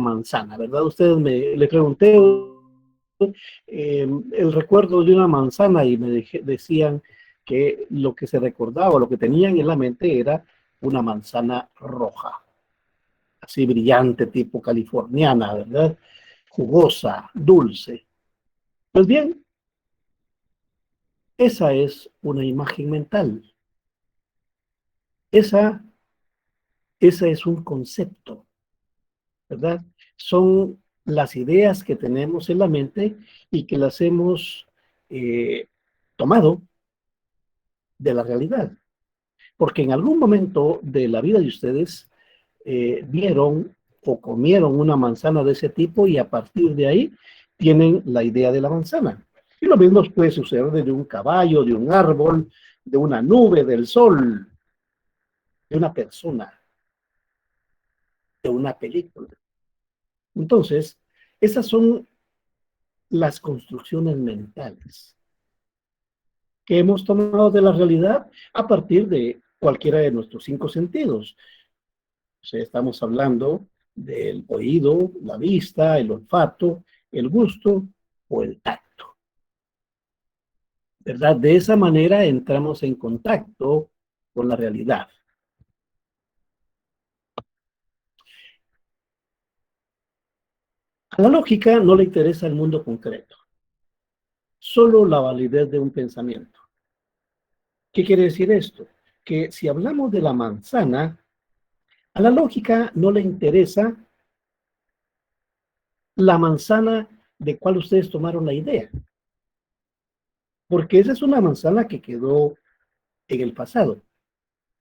manzana, ¿verdad? Ustedes le pregunté el recuerdo de una manzana y decían que lo que se recordaba, lo que tenían en la mente era una manzana roja, así brillante, tipo californiana, ¿verdad? Jugosa, dulce. Pues bien, esa es una imagen mental. Esa, esa es un concepto, ¿verdad? Son las ideas que tenemos en la mente y que las hemos tomado de la realidad. Porque en algún momento de la vida de ustedes vieron o comieron una manzana de ese tipo y a partir de ahí tienen la idea de la manzana. Y lo mismo puede suceder de un caballo, de un árbol, de una nube, del sol, de una persona, de una película. Entonces, esas son las construcciones mentales que hemos tomado de la realidad a partir de cualquiera de nuestros cinco sentidos. O sea, estamos hablando del oído, la vista, el olfato, el gusto o el tacto, ¿verdad? De esa manera entramos en contacto con la realidad. A la lógica no le interesa el mundo concreto, solo la validez de un pensamiento. ¿Qué quiere decir esto? Que si hablamos de la manzana, a la lógica no le interesa la manzana de cuál ustedes tomaron la idea, porque esa es una manzana que quedó en el pasado.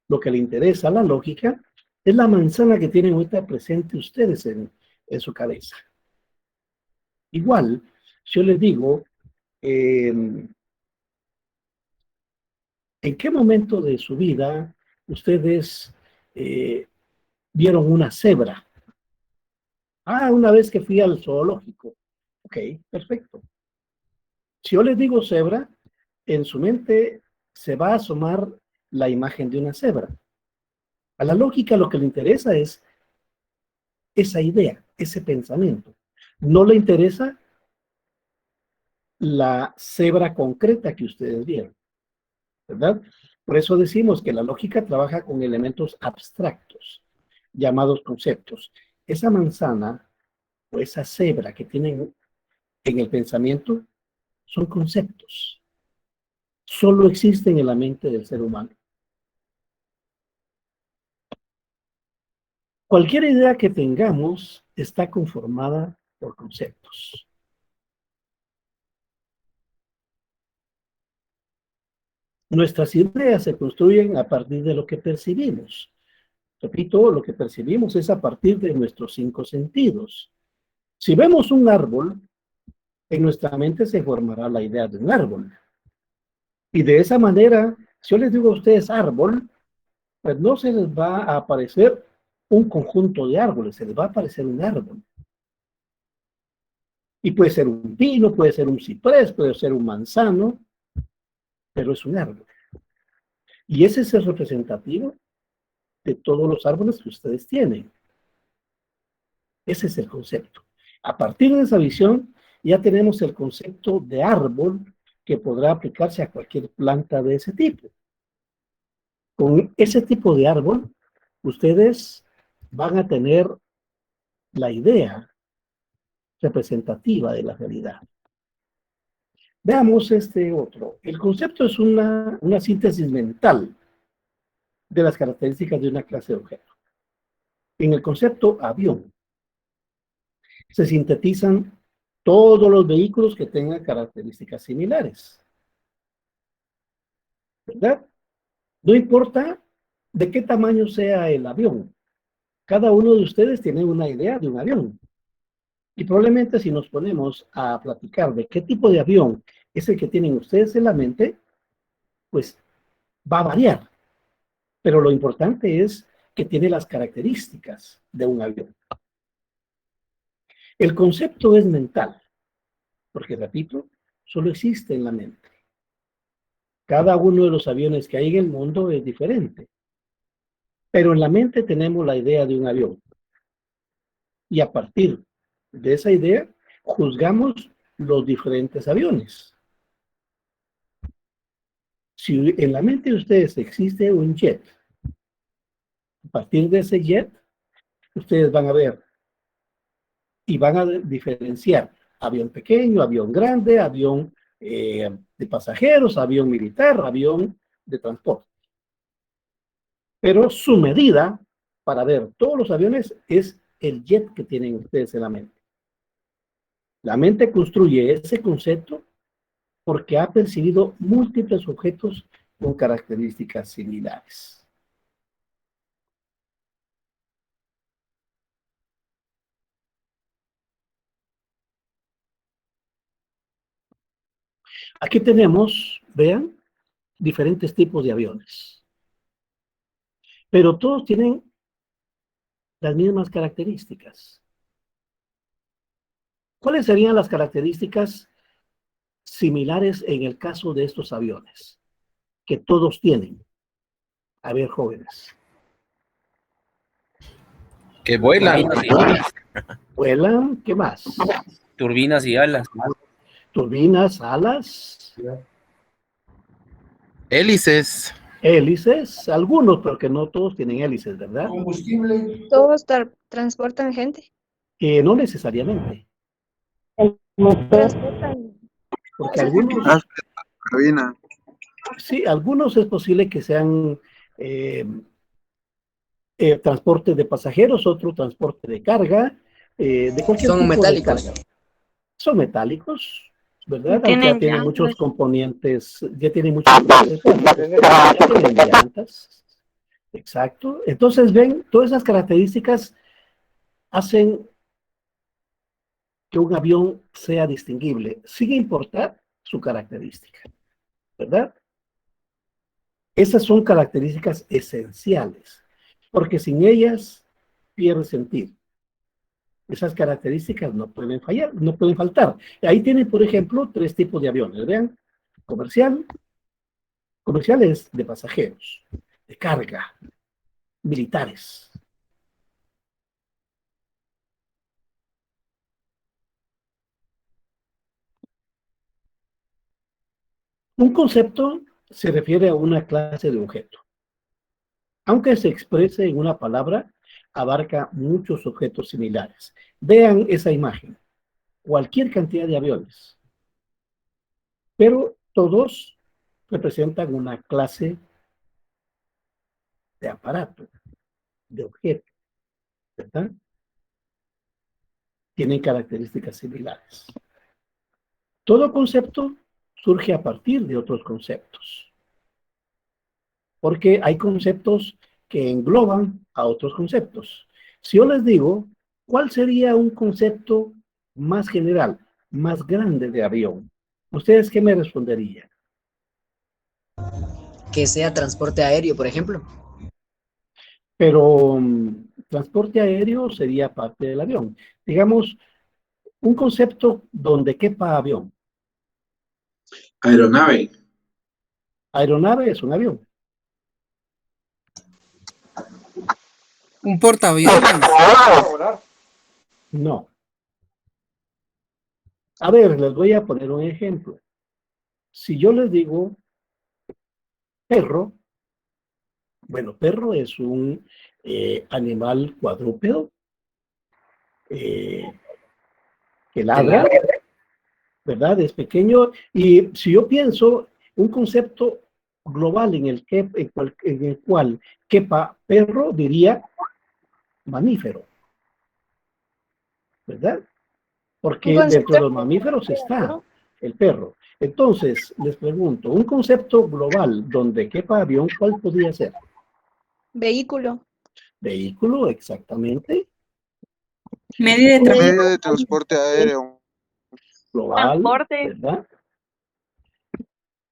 Lo que le interesa a la lógica es la manzana que tienen ahorita presente ustedes en su cabeza. Igual, si yo les digo, ¿en qué momento de su vida ustedes eh, vieron una cebra? Ah, una vez que fui al zoológico. Ok, perfecto. Si yo les digo cebra, en su mente se va a asomar la imagen de una cebra. A la lógica lo que le interesa es esa idea, ese pensamiento. No le interesa la cebra concreta que ustedes vieron, ¿verdad? Por eso decimos que la lógica trabaja con elementos abstractos, llamados conceptos. Esa manzana o esa cebra que tienen en el pensamiento son conceptos. Solo existen en la mente del ser humano. Cualquier idea que tengamos está conformada por conceptos. Nuestras ideas se construyen a partir de lo que percibimos. Repito, lo que percibimos es a partir de nuestros cinco sentidos. Si vemos un árbol, en nuestra mente se formará la idea de un árbol. Y de esa manera, si yo les digo a ustedes árbol, pues no se les va a aparecer un conjunto de árboles, se les va a aparecer un árbol. Y puede ser un pino, puede ser un ciprés, puede ser un manzano, pero es un árbol. Y ese es el representativo de todos los árboles que ustedes tienen. Ese es el concepto. A partir de esa visión, ya tenemos el concepto de árbol que podrá aplicarse a cualquier planta de ese tipo. Con ese tipo de árbol, ustedes van a tener la idea representativa de la realidad. Veamos este otro. El concepto es una síntesis mental de las características de una clase de objeto. En el concepto avión se sintetizan todos los vehículos que tengan características similares, ¿verdad? No importa de qué tamaño sea el avión, cada uno de ustedes tiene una idea de un avión. Y probablemente si nos ponemos a platicar de qué tipo de avión es el que tienen ustedes en la mente, pues va a variar. Pero lo importante es que tiene las características de un avión. El concepto es mental, porque repito, solo existe en la mente. Cada uno de los aviones que hay en el mundo es diferente. Pero en la mente tenemos la idea de un avión. Y a partir de esa idea, juzgamos los diferentes aviones. Si en la mente de ustedes existe un jet, a partir de ese jet, ustedes van a ver y van a diferenciar avión pequeño, avión grande, avión de pasajeros, avión militar, avión de transporte. Pero su medida para ver todos los aviones es el jet que tienen ustedes en la mente. La mente construye ese concepto porque ha percibido múltiples objetos con características similares. Aquí tenemos, vean, diferentes tipos de aviones, pero todos tienen las mismas características. ¿Cuáles serían las características similares en el caso de estos aviones? Que todos tienen. A ver, jóvenes. Que vuelan. Vuelan, ¿qué más? Turbinas y alas. Turbinas, alas. Hélices. Hélices, algunos, pero que no todos tienen hélices, ¿verdad? Combustible. Todos transportan gente. Que no necesariamente. Transportan. Porque algunos, sí, algunos es posible que sean transporte de pasajeros, otro transporte de carga, de cualquier Son tipo metálicos. de carga. Son metálicos, ¿verdad? Aunque Tienen ya tienen llantas. muchos componentes, ya tienen muchos componentes, ya tienen llantas. Exacto. Entonces, ven, todas esas características hacen que un avión sea distinguible, sin importar su característica, ¿verdad? Esas son características esenciales, porque sin ellas pierde sentido. Esas características no pueden fallar, no pueden faltar. Ahí tienen, por ejemplo, tres tipos de aviones, vean, comerciales de pasajeros, de carga, militares. Un concepto se refiere a una clase de objeto. Aunque se exprese en una palabra, abarca muchos objetos similares. Vean esa imagen. Cualquier cantidad de aviones, pero todos representan una clase de aparato, de objeto, ¿verdad? Tienen características similares. Todo concepto surge a partir de otros conceptos, porque hay conceptos que engloban a otros conceptos. Si yo les digo, ¿cuál sería un concepto más general, más grande de avión? ¿Ustedes qué me responderían? Que sea transporte aéreo, por ejemplo. Pero transporte aéreo sería parte del avión. Digamos, un concepto donde quepa avión. Aeronave. Aeronave es un avión. Un portaaviones. No. A ver, les voy a poner un ejemplo. Si yo les digo perro, bueno, perro es un animal cuadrúpedo que ladra, ¿verdad? Es pequeño. Y si yo pienso un concepto global en el cual quepa perro, diría mamífero, ¿verdad? Porque dentro de los mamíferos está el perro. Entonces, les pregunto, un concepto global donde quepa avión, ¿cuál podría ser? Vehículo. Vehículo, exactamente. Medio de transporte aéreo. Global, ¿verdad?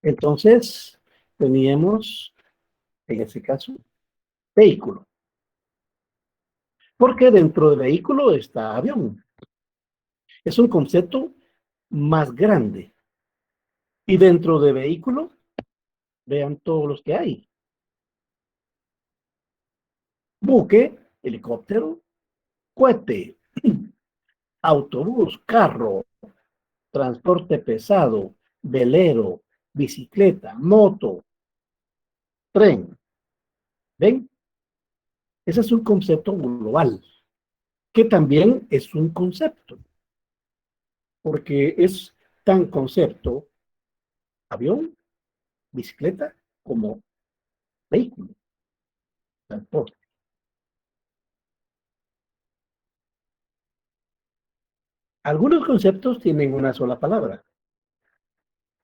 Entonces, teníamos, en ese caso, vehículo. Porque dentro de vehículo está avión. Es un concepto más grande. Y dentro de vehículo, vean todos los que hay. Buque, helicóptero, cohete, autobús, carro, transporte pesado, velero, bicicleta, moto, tren. ¿Ven? Ese es un concepto global, que también es un concepto, porque es tan concepto avión, bicicleta, como vehículo, transporte. Algunos conceptos tienen una sola palabra,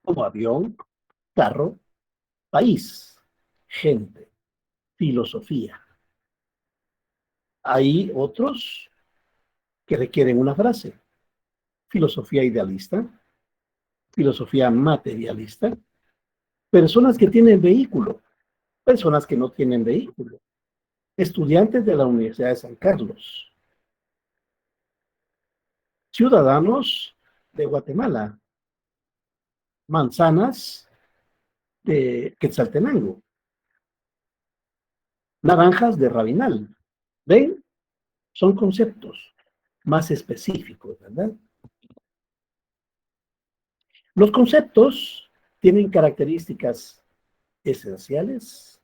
como avión, carro, país, gente, filosofía. Hay otros que requieren una frase, filosofía idealista, filosofía materialista, personas que tienen vehículo, personas que no tienen vehículo, estudiantes de la Universidad de San Carlos, ciudadanos de Guatemala, manzanas de Quetzaltenango, naranjas de Rabinal. ¿Ven? Son conceptos más específicos, ¿verdad? Los conceptos tienen características esenciales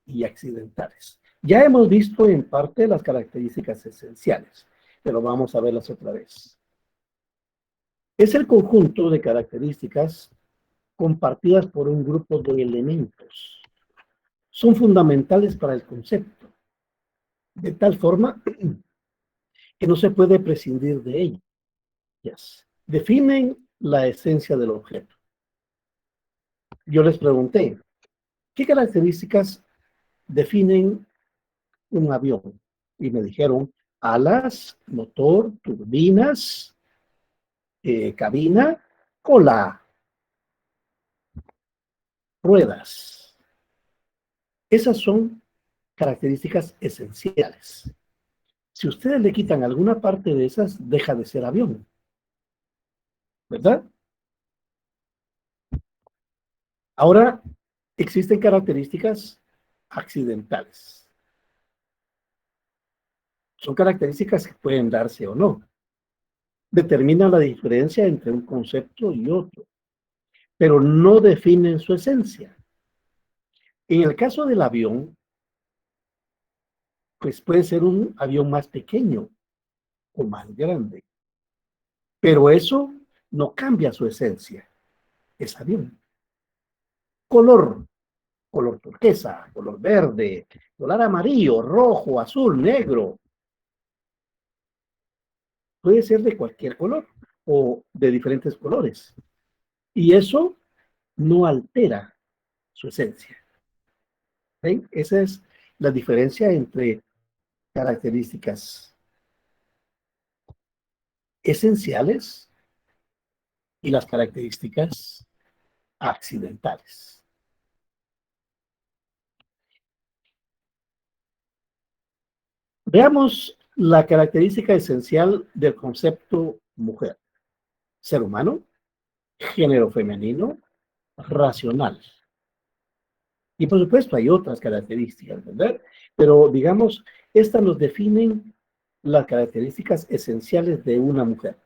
y accidentales. Ya hemos visto en parte las características esenciales, pero vamos a verlas otra vez. Es el conjunto de características compartidas por un grupo de elementos. Son fundamentales para el concepto, de tal forma que no se puede prescindir de ellas. Definen la esencia del objeto. Yo les pregunté, ¿qué características definen un avión? Y me dijeron, alas, motor, turbinas, cabina, cola, ruedas. Esas son características esenciales. Si ustedes le quitan alguna parte de esas, deja de ser avión, ¿verdad? Ahora, existen características accidentales. Son características que pueden darse o no. Determinan la diferencia entre un concepto y otro, pero no definen su esencia. En el caso del avión, pues puede ser un avión más pequeño o más grande, pero eso no cambia su esencia. Es avión. Color, color turquesa, color verde, color amarillo, rojo, azul, negro. Puede ser de cualquier color o de diferentes colores. Y eso no altera su esencia. ¿Ven? Esa es la diferencia entre características esenciales y las características accidentales. Veamos la característica esencial del concepto mujer. Ser humano, género femenino, racional. Y por supuesto hay otras características, ¿verdad? Pero digamos, estas nos definen las características esenciales de una mujer.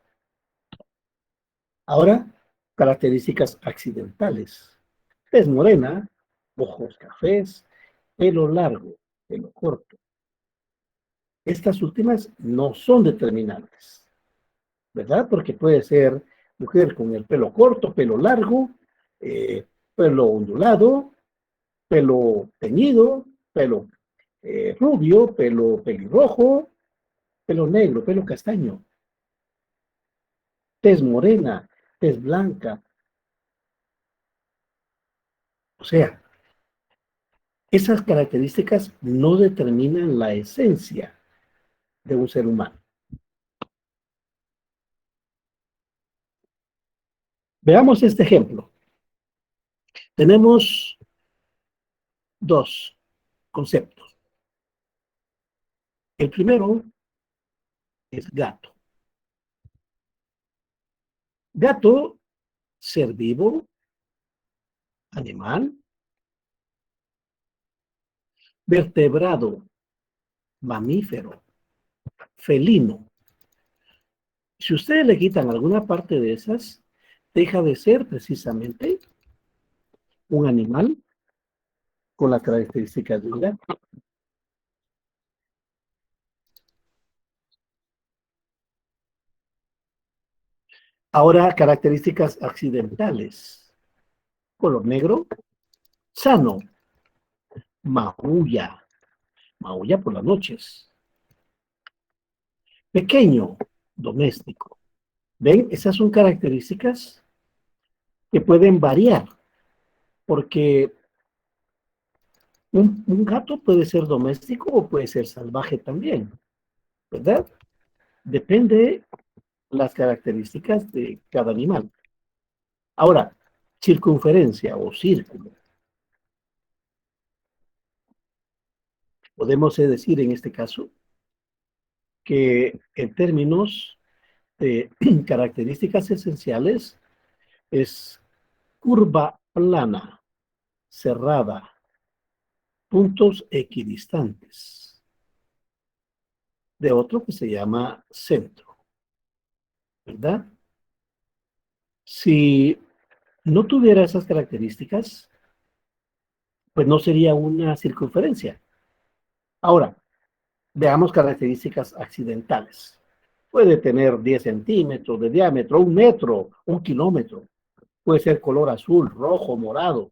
Ahora, características accidentales. Tez morena, ojos cafés, pelo largo, pelo corto. Estas últimas no son determinantes, ¿verdad? Porque puede ser mujer con el pelo corto, pelo largo, pelo ondulado, pelo teñido, pelo rubio, pelo pelirrojo, pelo negro, pelo castaño, tez morena, tez blanca. O sea, esas características no determinan la esencia de un ser humano. Veamos este ejemplo. Tenemos dos conceptos. El primero es gato. Gato, ser vivo, animal, vertebrado, mamífero, felino. Si ustedes le quitan alguna parte de esas, deja de ser precisamente un animal con las características de un gato. Ahora, características accidentales. Color negro, sano, maulla, maulla por las noches. Pequeño, doméstico. ¿Ven? Esas son características que pueden variar, porque un gato puede ser doméstico o puede ser salvaje también, ¿verdad? Depende las características de cada animal. Ahora, circunferencia o círculo. Podemos decir en este caso que en términos de características esenciales es curva plana, cerrada, puntos equidistantes. De otro que se llama centro, ¿verdad? Si no tuviera esas características, pues no sería una circunferencia. Ahora, veamos características accidentales. Puede tener 10 centímetros de diámetro, 1 metro, 1 kilómetro. Puede ser color azul, rojo, morado,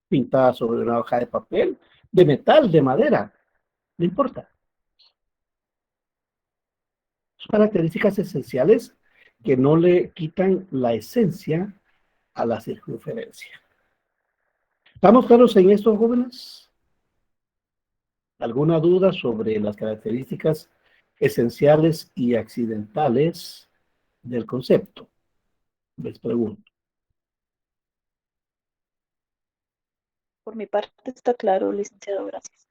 pintada sobre una hoja de papel, de metal, de madera, no importa. Son características esenciales que no le quitan la esencia a la circunferencia. ¿Estamos claros en esto, jóvenes? ¿Alguna duda sobre las características esenciales y accidentales del concepto? Les pregunto. Por mi parte está claro, licenciado, gracias.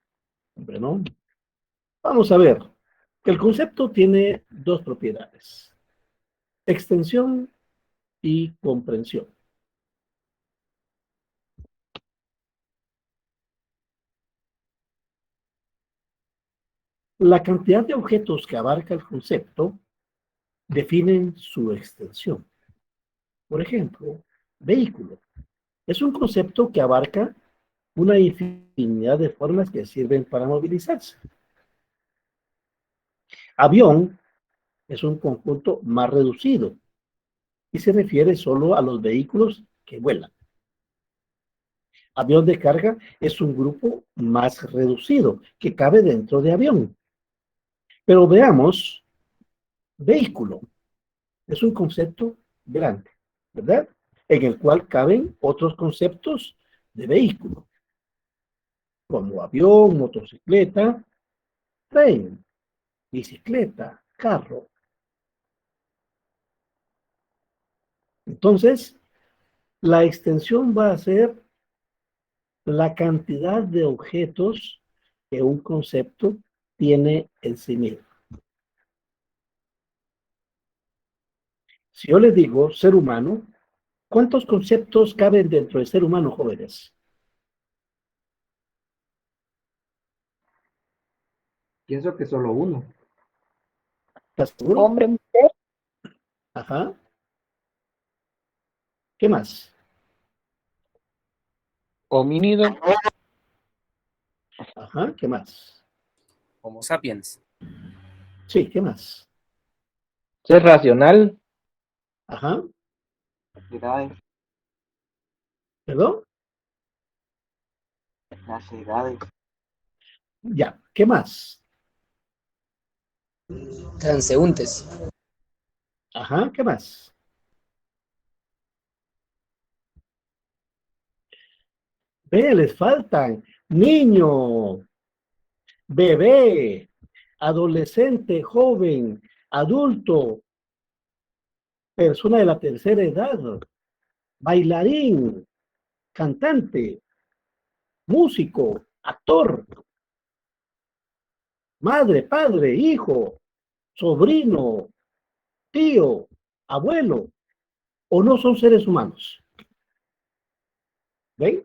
Bueno, vamos a ver que el concepto tiene dos propiedades: extensión y comprensión. La cantidad de objetos que abarca el concepto definen su extensión. Por ejemplo, vehículo es un concepto que abarca una infinidad de formas que sirven para movilizarse. Avión es un conjunto más reducido y se refiere solo a los vehículos que vuelan. Avión de carga es un grupo más reducido que cabe dentro de avión. Pero veamos, vehículo es un concepto grande, ¿verdad? En el cual caben otros conceptos de vehículo, como avión, motocicleta, tren, bicicleta, carro. Entonces, la extensión va a ser la cantidad de objetos que un concepto tiene en sí mismo. Si yo les digo ser humano, ¿cuántos conceptos caben dentro del ser humano, jóvenes? Pienso que solo uno. ¿Estás seguro? Hombre, mujer, Ajá. ¿Qué más? Homínido. Ajá. ¿Qué más? Homo sapiens. Sí, ¿qué más? Ser racional. Ajá. Edades. ¿Perdón? Las edades. Ya. ¿Qué más? Transeúntes. Ajá. ¿Qué más? Ve, les faltan niño, bebé, adolescente, joven, adulto, persona de la tercera edad, bailarín, cantante, músico, actor, madre, padre, hijo, sobrino, tío, abuelo, o no son seres humanos. ¿Ven?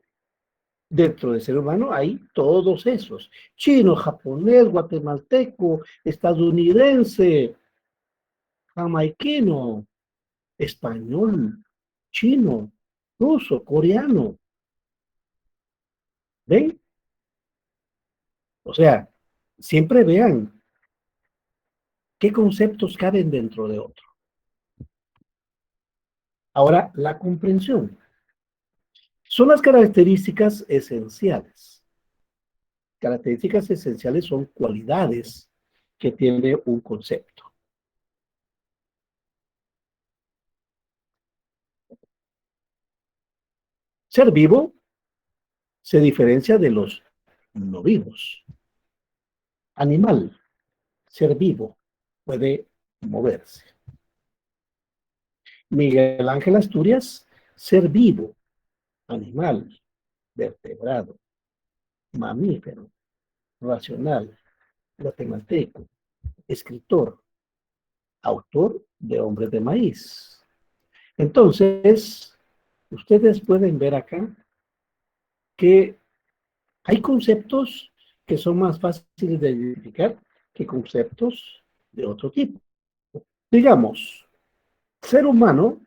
Dentro del ser humano hay todos esos: chino, japonés, guatemalteco, estadounidense, jamaiquino, español, chino, ruso, coreano. ¿Ven? O sea, siempre vean qué conceptos caben dentro de otro. Ahora, la comprensión. Son las características esenciales. Características esenciales son cualidades que tiene un concepto. Ser vivo se diferencia de los no vivos. Animal, ser vivo, puede moverse. Miguel Ángel Asturias, ser vivo, animal, vertebrado, mamífero, racional, guatemalteco, escritor, autor de Hombres de Maíz. Entonces, ustedes pueden ver acá que hay conceptos que son más fáciles de identificar que conceptos de otro tipo. Digamos, ser humano,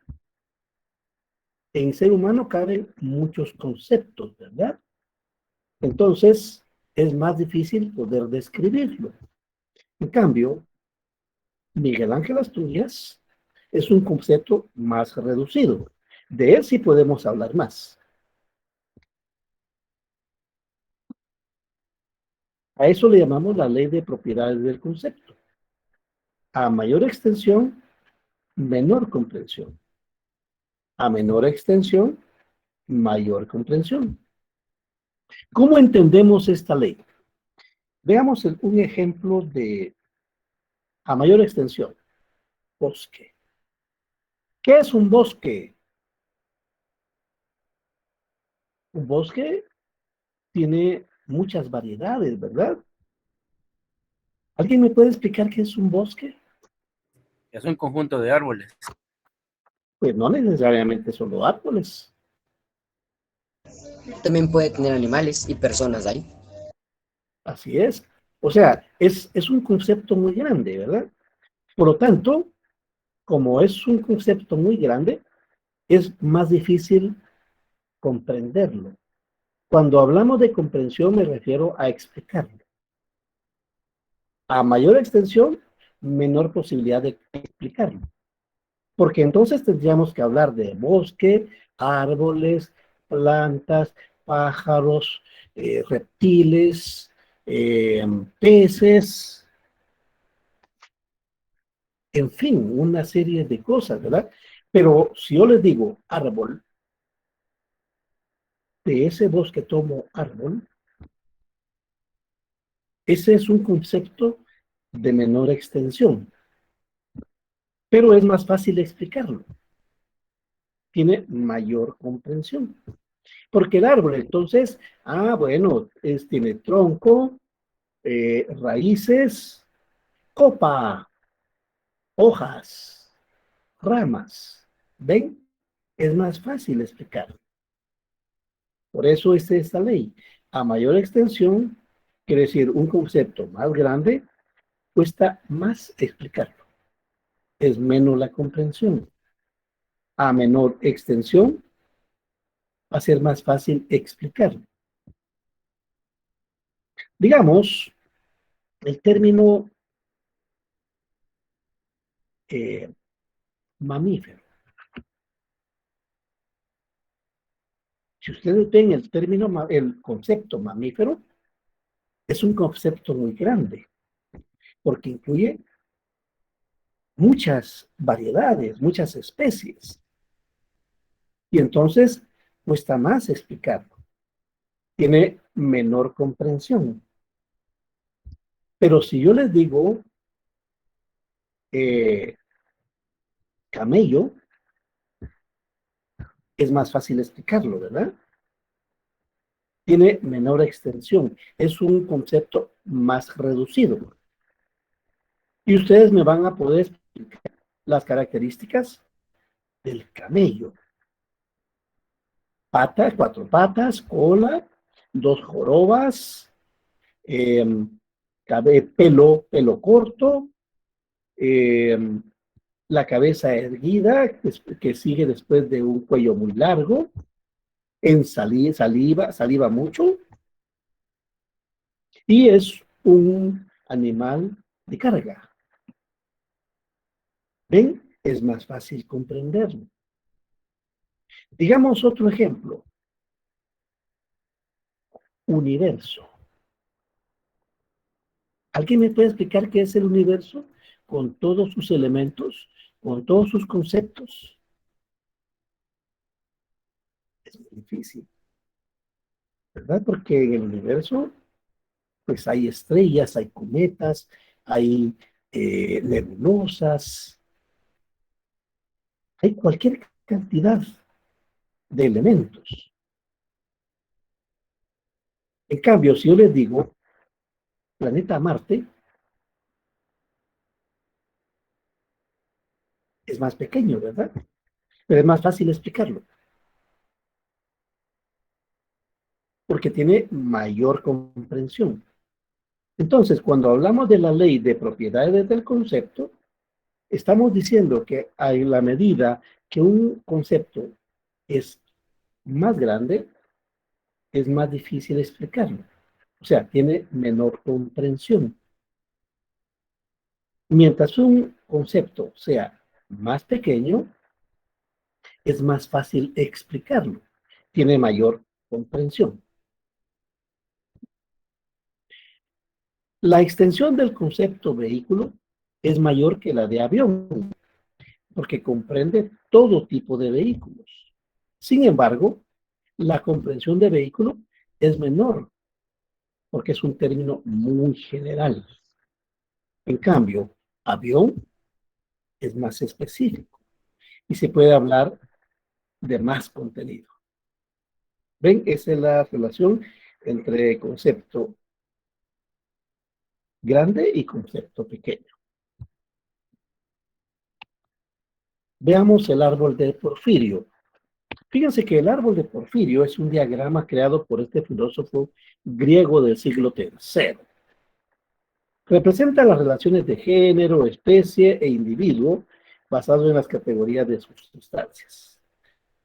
en ser humano caben muchos conceptos, ¿verdad? Entonces, es más difícil poder describirlo. En cambio, Miguel Ángel Asturias es un concepto más reducido. De él sí podemos hablar más. A eso le llamamos la ley de propiedades del concepto. A mayor extensión, menor comprensión. A menor extensión, mayor comprensión. ¿Cómo entendemos esta ley? Veamos un ejemplo de a mayor extensión. Bosque. ¿Qué es un bosque? Un bosque tiene muchas variedades, ¿verdad? ¿Alguien me puede explicar qué es un bosque? Es un conjunto de árboles. Pues no necesariamente solo árboles. También puede tener animales y personas ahí. Así es. O sea, es un concepto muy grande, ¿verdad? Por lo tanto, como es un concepto muy grande, es más difícil comprenderlo. Cuando hablamos de comprensión me refiero a explicarlo. A mayor extensión, menor posibilidad de explicarlo. Porque entonces tendríamos que hablar de bosque, árboles, plantas, pájaros, reptiles, peces, en fin, una serie de cosas, ¿verdad? Pero si yo les digo árbol, de ese bosque tomo árbol, ese es un concepto de menor extensión, pero es más fácil explicarlo. Tiene mayor comprensión. Porque el árbol, entonces, bueno, tiene tronco, raíces, copa, hojas, ramas. ¿Ven? Es más fácil explicar. Por eso es esta ley. A mayor extensión, quiere decir un concepto más grande, cuesta más explicarlo. Es menos la comprensión. A menor extensión, va a ser más fácil explicarlo. Digamos, el término mamífero. Si ustedes ven el término, el concepto mamífero, es un concepto muy grande, porque incluye muchas variedades, muchas especies. Y entonces cuesta más explicarlo. Tiene menor comprensión. Pero si yo les digo camello, es más fácil explicarlo, ¿verdad? Tiene menor extensión. Es un concepto más reducido. Y ustedes me van a poder explicar las características del camello. Patas, 4 patas, cola, 2 jorobas, pelo corto, la cabeza erguida, que sigue después de un cuello muy largo, en saliva mucho, y es un animal de carga. ¿Ven? Es más fácil comprenderlo. Digamos otro ejemplo. Universo. ¿Alguien me puede explicar qué es el universo? Con todos sus elementos, con todos sus conceptos. Es muy difícil, ¿verdad? Porque en el universo, pues hay estrellas, hay cometas, hay nebulosas, hay cualquier cantidad de elementos. En cambio, si yo les digo planeta Marte, es más pequeño, ¿verdad? Pero es más fácil explicarlo, porque tiene mayor comprensión. Entonces, cuando hablamos de la ley de propiedades del concepto, estamos diciendo que a la medida que un concepto es más grande, es más difícil explicarlo. O sea, tiene menor comprensión. Mientras un concepto sea más pequeño, es más fácil explicarlo. Tiene mayor comprensión. La extensión del concepto vehículo es mayor que la de avión, porque comprende todo tipo de vehículos. Sin embargo, la comprensión de vehículo es menor, porque es un término muy general. En cambio, avión es más específico y se puede hablar de más contenido. ¿Ven? Esa es la relación entre concepto grande y concepto pequeño. Veamos el árbol de Porfirio. Fíjense que el árbol de Porfirio es un diagrama creado por este filósofo griego del siglo III. Representa las relaciones de género, especie e individuo basado en las categorías de sus sustancias.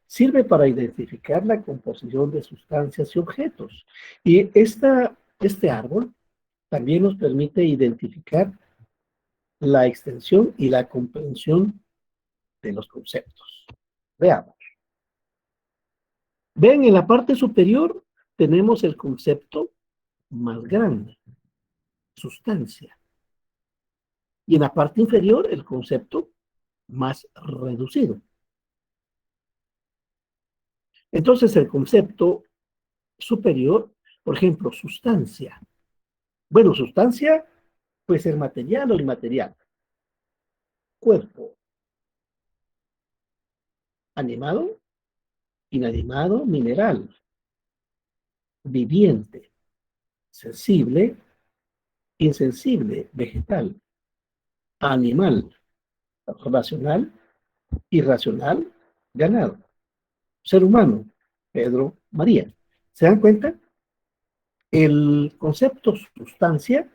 Sirve para identificar la composición de sustancias y objetos. Y este árbol también nos permite identificar la extensión y la comprensión de los conceptos. Veamos. Ven, en la parte superior tenemos el concepto más grande, sustancia. Y en la parte inferior el concepto más reducido. Entonces el concepto superior, por ejemplo, sustancia. Bueno, sustancia puede ser material o inmaterial. Cuerpo. Animado, inanimado, mineral. Viviente. Sensible, insensible, vegetal. Animal. Racional, irracional, ganado. Ser humano, Pedro, María. ¿Se dan cuenta? El concepto sustancia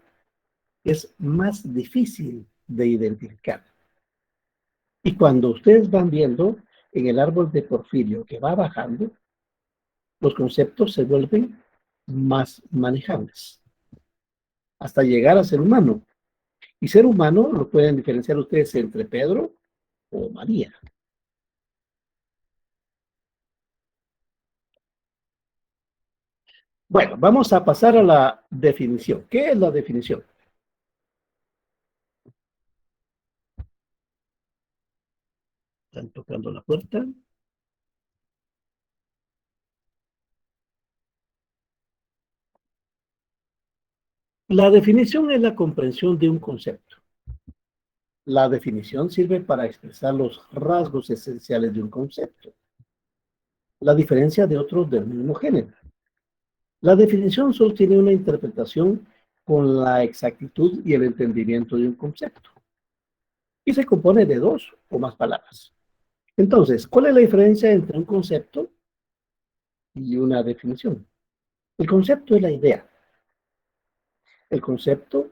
es más difícil de identificar. Y cuando ustedes van viendo en el árbol de Porfirio que va bajando, los conceptos se vuelven más manejables hasta llegar a ser humano. Y ser humano lo pueden diferenciar ustedes entre Pedro o María. Bueno, vamos a pasar a la definición. ¿Qué es la definición? Están tocando la puerta. La definición es la comprensión de un concepto. La definición sirve para expresar los rasgos esenciales de un concepto, la diferencia de otros del mismo género. La definición solo tiene una interpretación con la exactitud y el entendimiento de un concepto. Y se compone de dos o más palabras. Entonces, ¿cuál es la diferencia entre un concepto y una definición? El concepto es la idea. El concepto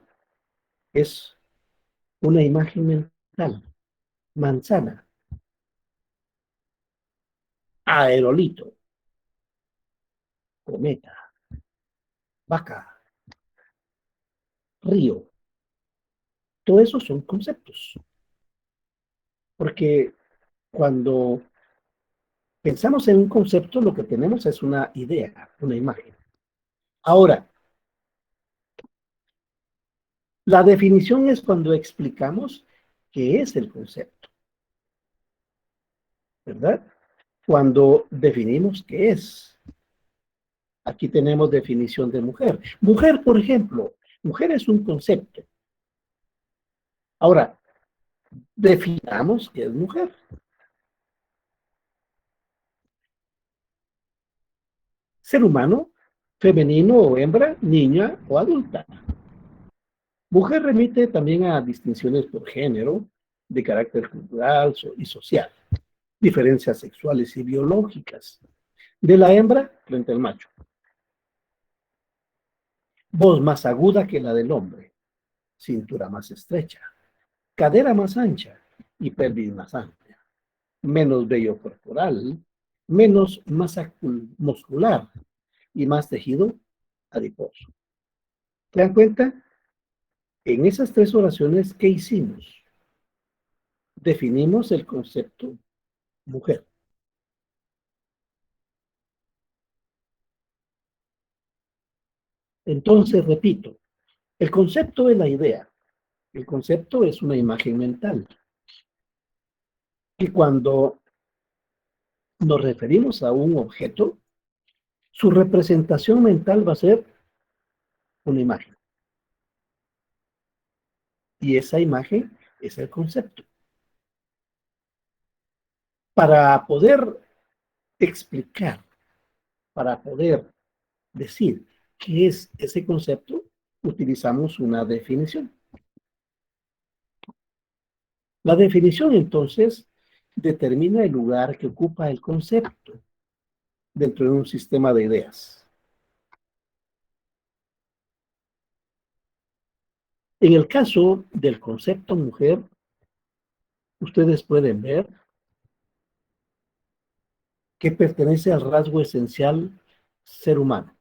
es una imagen mental. manzana, aerolito, cometa, vaca, río. Todo eso son conceptos. Porque cuando pensamos en un concepto, lo que tenemos es una idea, una imagen. Ahora, la definición es cuando explicamos qué es el concepto, ¿verdad? Cuando definimos qué es. Aquí tenemos definición de mujer. Mujer, por ejemplo, mujer es un concepto. Ahora, definamos qué es mujer. Ser humano, femenino o hembra, niña o adulta. Mujer remite también a distinciones por género, de carácter cultural y social, diferencias sexuales y biológicas, de la hembra frente al macho. Voz más aguda que la del hombre, cintura más estrecha, cadera más ancha y pelvis más amplia, menos vello corporal, menos masa muscular y más tejido adiposo. ¿Se dan cuenta? En esas tres oraciones, ¿qué hicimos? Definimos el concepto mujer. Entonces, repito, el concepto es la idea. El concepto es una imagen mental. Y cuando nos referimos a un objeto, su representación mental va a ser una imagen. Y esa imagen es el concepto. Para poder explicar, para poder decir qué es ese concepto, utilizamos una definición. La definición, entonces, determina el lugar que ocupa el concepto dentro de un sistema de ideas. En el caso del concepto mujer, ustedes pueden ver que pertenece al rasgo esencial ser humano.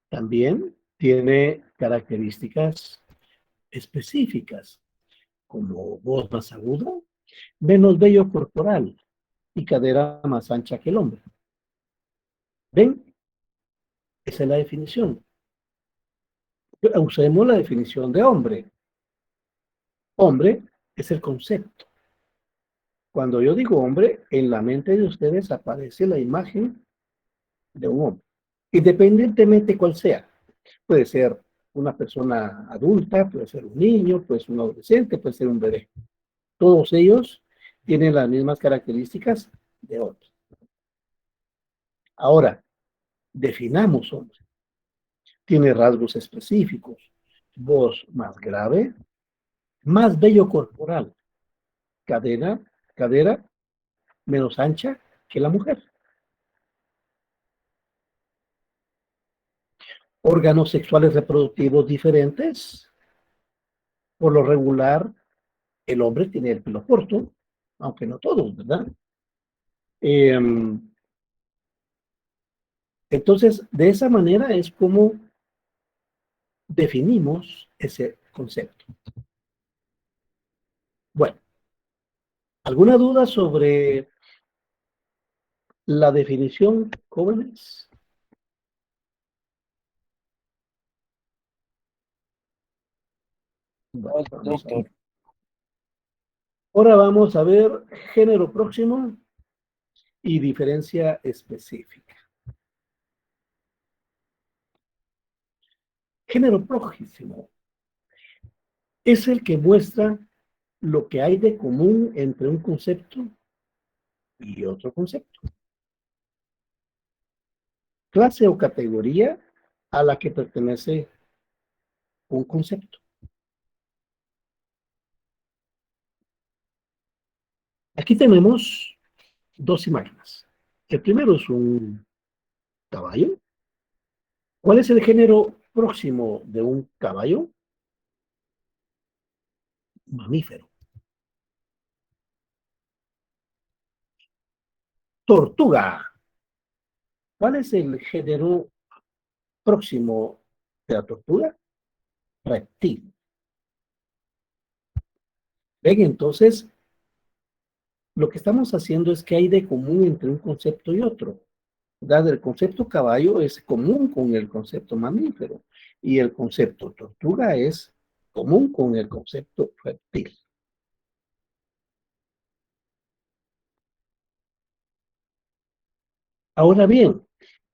También tiene características específicas, como voz más aguda, menos vello corporal y cadera más ancha que el hombre. ¿Ven? Esa es la definición. Usemos la definición de hombre. Hombre es el concepto. Cuando yo digo hombre, en la mente de ustedes aparece la imagen de un hombre, independientemente cuál sea. Puede ser una persona adulta, puede ser un niño, puede ser un adolescente, puede ser un bebé. Todos ellos tienen las mismas características de hombre. Ahora, definamos hombre. Tiene rasgos específicos, voz más grave, más vello corporal, cadera menos ancha que la mujer. Órganos sexuales reproductivos diferentes. Por lo regular, el hombre tiene el pelo corto, aunque no todos, ¿verdad? Entonces, de esa manera es como definimos ese concepto. Bueno, ¿alguna duda sobre la definición, jóvenes? Bueno, vamos a ver. Ahora vamos a ver género próximo y diferencia específica. Género próximo es el que muestra lo que hay de común entre un concepto y otro concepto. Clase o categoría a la que pertenece un concepto. Aquí tenemos dos imágenes. El primero es un caballo. ¿Cuál es el género próximo de un caballo? Mamífero. Tortuga. ¿Cuál es el género próximo de la tortuga? Reptil. Ven, entonces, lo que estamos haciendo es que hay de común entre un concepto y otro. ¿Verdad? El concepto caballo es común con el concepto mamífero y el concepto tortuga es común con el concepto reptil. Ahora bien,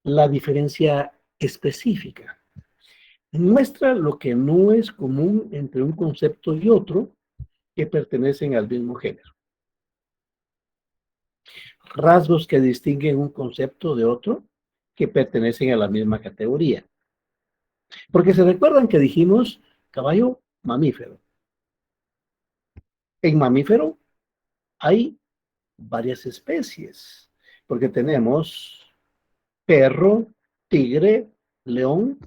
la diferencia específica muestra lo que no es común entre un concepto y otro que pertenecen al mismo género. Rasgos que distinguen un concepto de otro que pertenecen a la misma categoría. Porque se recuerdan que dijimos caballo mamífero. En mamífero hay varias especies, porque tenemos perro, tigre, león.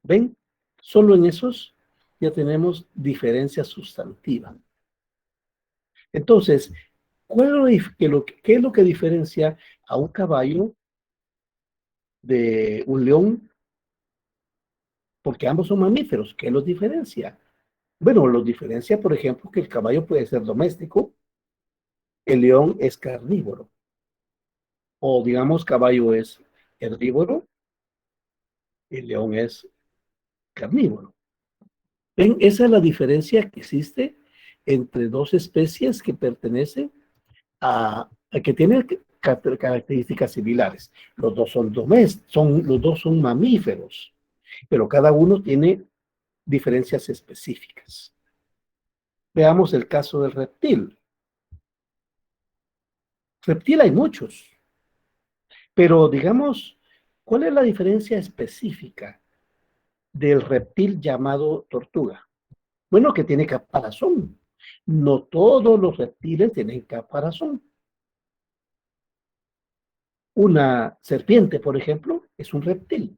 ¿Ven? Solo en esos ya tenemos diferencia sustantiva. Entonces, ¿qué es lo que diferencia a un caballo de un león? Porque ambos son mamíferos. ¿Qué los diferencia? Bueno, los diferencia, por ejemplo, que el caballo puede ser doméstico, el león es carnívoro. O digamos, caballo es herbívoro, el león es carnívoro. ¿Ven? Esa es la diferencia que existe entre dos especies que pertenecen a que tienen características similares. Los dos son domésticos, los dos son mamíferos, pero cada uno tiene diferencias específicas. Veamos el caso del reptil. Reptil hay muchos, pero digamos, ¿cuál es la diferencia específica del reptil llamado tortuga? Bueno, que tiene caparazón. No todos los reptiles tienen caparazón. Una serpiente, por ejemplo, es un reptil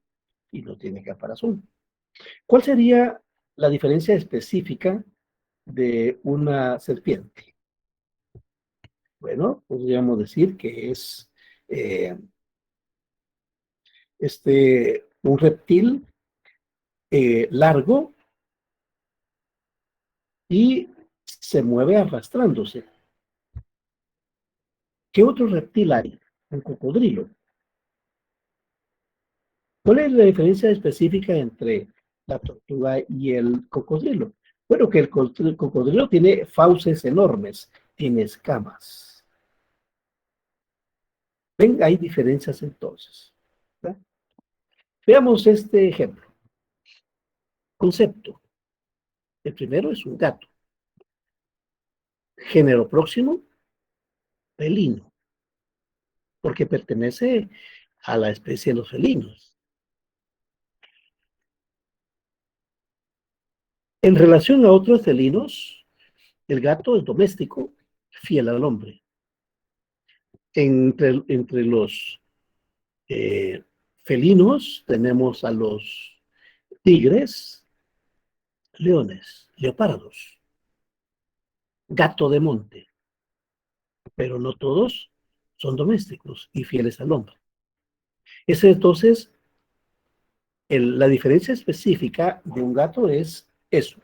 y no tiene caparazón. ¿Cuál sería la diferencia específica de una serpiente? Bueno, podríamos decir que es un reptil largo y se mueve arrastrándose. ¿Qué otro reptil hay? Un cocodrilo. ¿Cuál es la diferencia específica entre la tortuga y el cocodrilo? Bueno, que el cocodrilo tiene fauces enormes, tiene escamas. ¿Ven? Hay diferencias entonces, ¿verdad? Veamos este ejemplo. Concepto. El primero es un gato. Género próximo, felino, porque pertenece a la especie de los felinos. En relación a otros felinos, el gato es doméstico, fiel al hombre. Entre los felinos tenemos a los tigres, leones, leopardos, gato de monte, pero no todos son domésticos y fieles al hombre. Ese entonces, la diferencia específica de un gato es eso.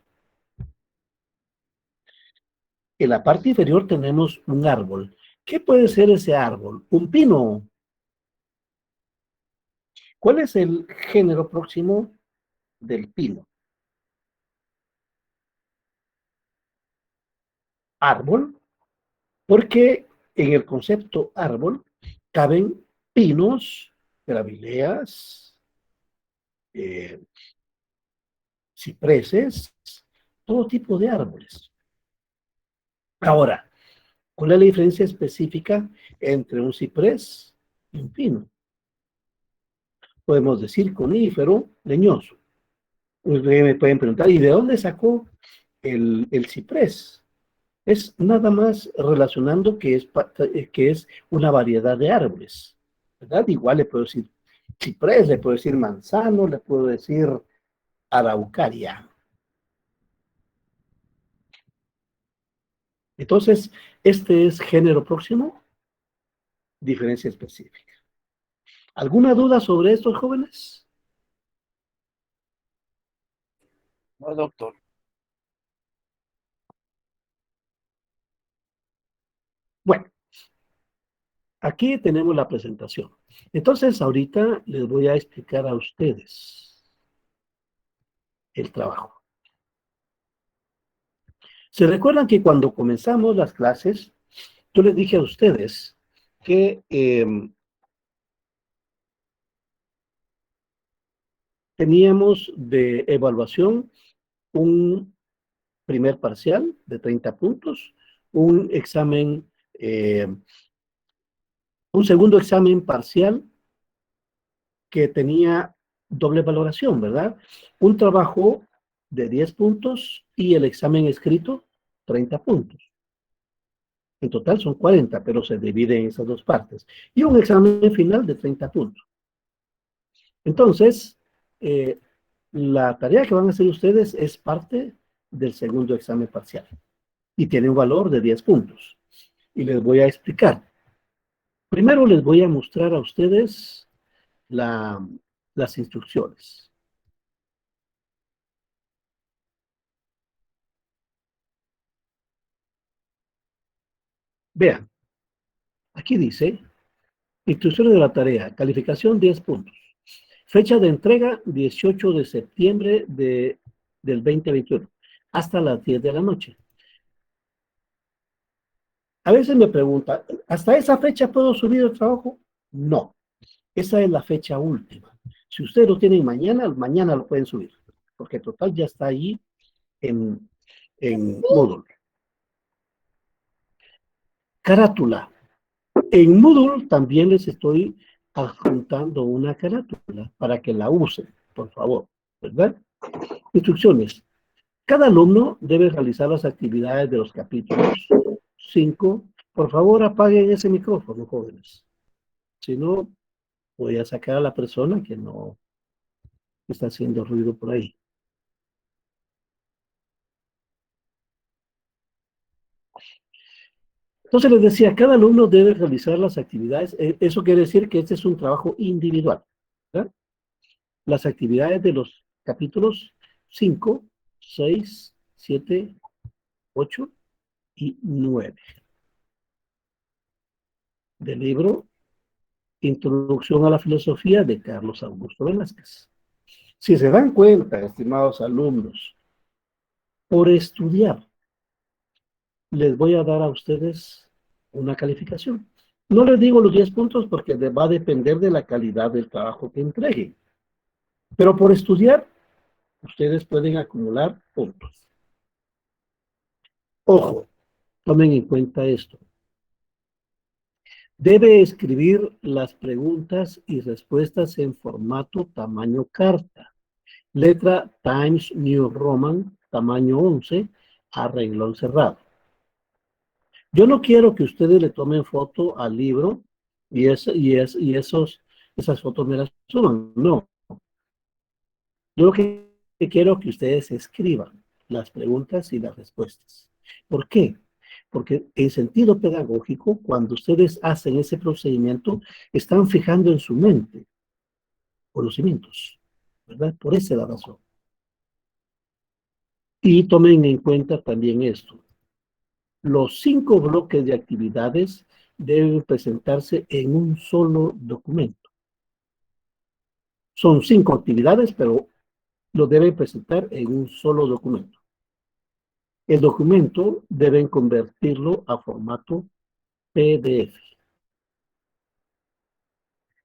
En la parte inferior tenemos un árbol. ¿Qué puede ser ese árbol? Un pino. ¿Cuál es el género próximo del pino? Árbol, porque en el concepto árbol caben pinos, gravileas, cipreses, todo tipo de árboles. Ahora, ¿cuál es la diferencia específica entre un ciprés y un pino? Podemos decir conífero, leñoso. Ustedes me pueden preguntar, ¿y de dónde sacó el ciprés? Es nada más relacionando que es una variedad de árboles, ¿verdad? Igual le puedo decir ciprés, le puedo decir manzano, le puedo decir araucaria. Entonces, este es género próximo, diferencia específica. ¿Alguna duda sobre estos jóvenes? No, doctor. Bueno, aquí tenemos la presentación. Entonces, ahorita les voy a explicar a ustedes el trabajo. ¿Se recuerdan que cuando comenzamos las clases, yo les dije a ustedes que teníamos de evaluación un primer parcial de 30 puntos, un examen, un segundo examen parcial que tenía doble valoración, ¿verdad? Un trabajo de 10 puntos y el examen escrito, 30 puntos. En total son 40, pero se divide en esas dos partes. Y un examen final de 30 puntos. Entonces, la tarea que van a hacer ustedes es parte del segundo examen parcial. Y tiene un valor de 10 puntos. Y les voy a explicar. Primero les voy a mostrar a ustedes las instrucciones. Vean, aquí dice, instrucciones de la tarea, calificación 10 puntos. Fecha de entrega 18 de septiembre del 2021, hasta las 10 de la noche. A veces me preguntan, ¿hasta esa fecha puedo subir el trabajo? No, esa es la fecha última. Si ustedes lo tienen mañana, mañana lo pueden subir, porque total ya está ahí en Moodle. Carátula. En Moodle también les estoy adjuntando una carátula para que la usen, por favor, ¿verdad? Instrucciones. Cada alumno debe realizar las actividades de los capítulos 5. Por favor, apaguen ese micrófono, jóvenes. Si no, voy a sacar a la persona que no está haciendo ruido por ahí. Entonces les decía, cada alumno debe realizar las actividades. Eso quiere decir que este es un trabajo individual, ¿verdad? Las actividades de los capítulos 5, 6, 7, 8 y 9 del libro Introducción a la Filosofía de Carlos Augusto Velázquez. Si se dan cuenta, estimados alumnos, por estudiar, les voy a dar a ustedes una calificación. No les digo los 10 puntos porque va a depender de la calidad del trabajo que entreguen. Pero por estudiar, ustedes pueden acumular puntos. Ojo, tomen en cuenta esto. Debe escribir las preguntas y respuestas en formato tamaño carta. Letra Times New Roman, tamaño 11, a renglón cerrado. Yo no quiero que ustedes le tomen foto al libro y esas fotos me las suban. No. Yo lo que quiero que ustedes escriban las preguntas y las respuestas. ¿Por qué? Porque en sentido pedagógico, cuando ustedes hacen ese procedimiento, están fijando en su mente conocimientos, ¿verdad? Por esa es la razón. Y tomen en cuenta también esto. Los 5 bloques de actividades deben presentarse en un solo documento. Son 5 actividades, pero lo deben presentar en un solo documento. El documento deben convertirlo a formato PDF.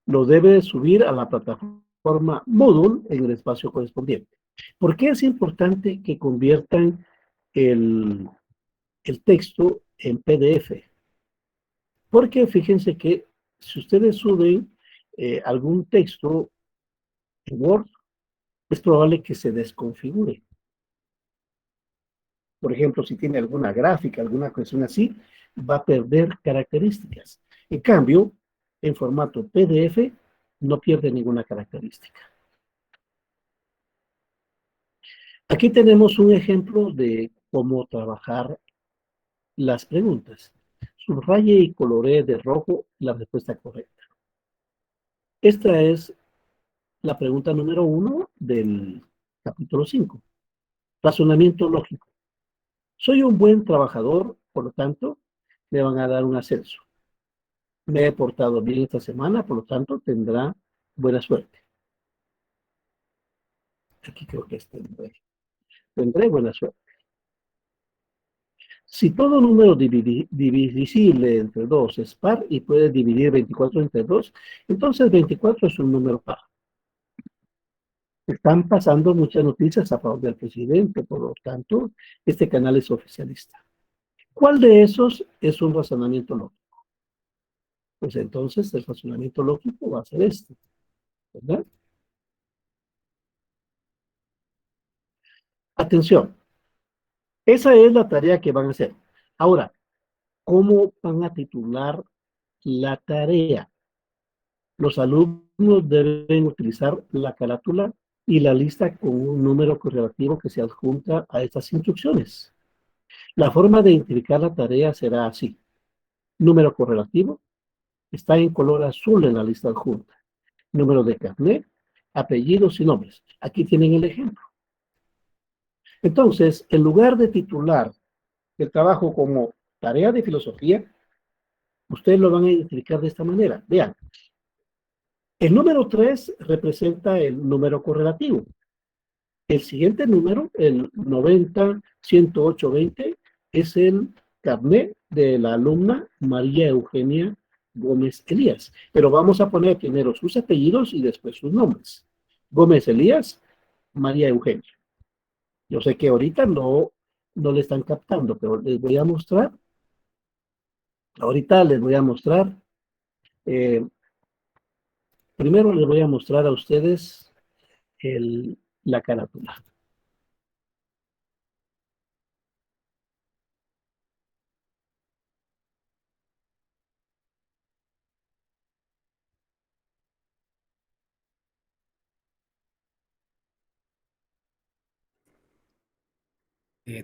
Lo debe subir a la plataforma Moodle en el espacio correspondiente. ¿Por qué es importante que conviertan el texto en PDF? Porque fíjense que si ustedes suben algún texto en Word, es probable que se desconfigure. Por ejemplo, si tiene alguna gráfica, alguna cuestión así, va a perder características. En cambio, en formato PDF, no pierde ninguna característica. Aquí tenemos un ejemplo de cómo trabajar las preguntas. Subraye y coloree de rojo la respuesta correcta. Esta es la pregunta número 1 del capítulo 5. Razonamiento lógico. Soy un buen trabajador, por lo tanto, me van a dar un ascenso. Me he portado bien esta semana, por lo tanto, tendrá buena suerte. Aquí creo que tendré buena suerte. Si todo número divisible entre 2 es par y puede dividir 24 entre 2, entonces 24 es un número par. Están pasando muchas noticias a favor del presidente, por lo tanto, este canal es oficialista. ¿Cuál de esos es un razonamiento lógico? Pues entonces el razonamiento lógico va a ser este, ¿verdad? Atención, esa es la tarea que van a hacer. Ahora, ¿cómo van a titular la tarea? Los alumnos deben utilizar la carátula y la lista con un número correlativo que se adjunta a estas instrucciones. La forma de identificar la tarea será así. Número correlativo está en color azul en la lista adjunta. Número de carnet, apellidos y nombres. Aquí tienen el ejemplo. Entonces, en lugar de titular el trabajo como tarea de filosofía, ustedes lo van a identificar de esta manera. Vean, el número 3 representa el número correlativo. El siguiente número, el 90-108-20, es el carnet de la alumna María Eugenia Gómez Elías. Pero vamos a poner primero sus apellidos y después sus nombres. Gómez Elías, María Eugenia. Yo sé que ahorita no le están captando, pero les voy a mostrar. Ahorita les voy a mostrar. Primero les voy a mostrar a ustedes la carátula.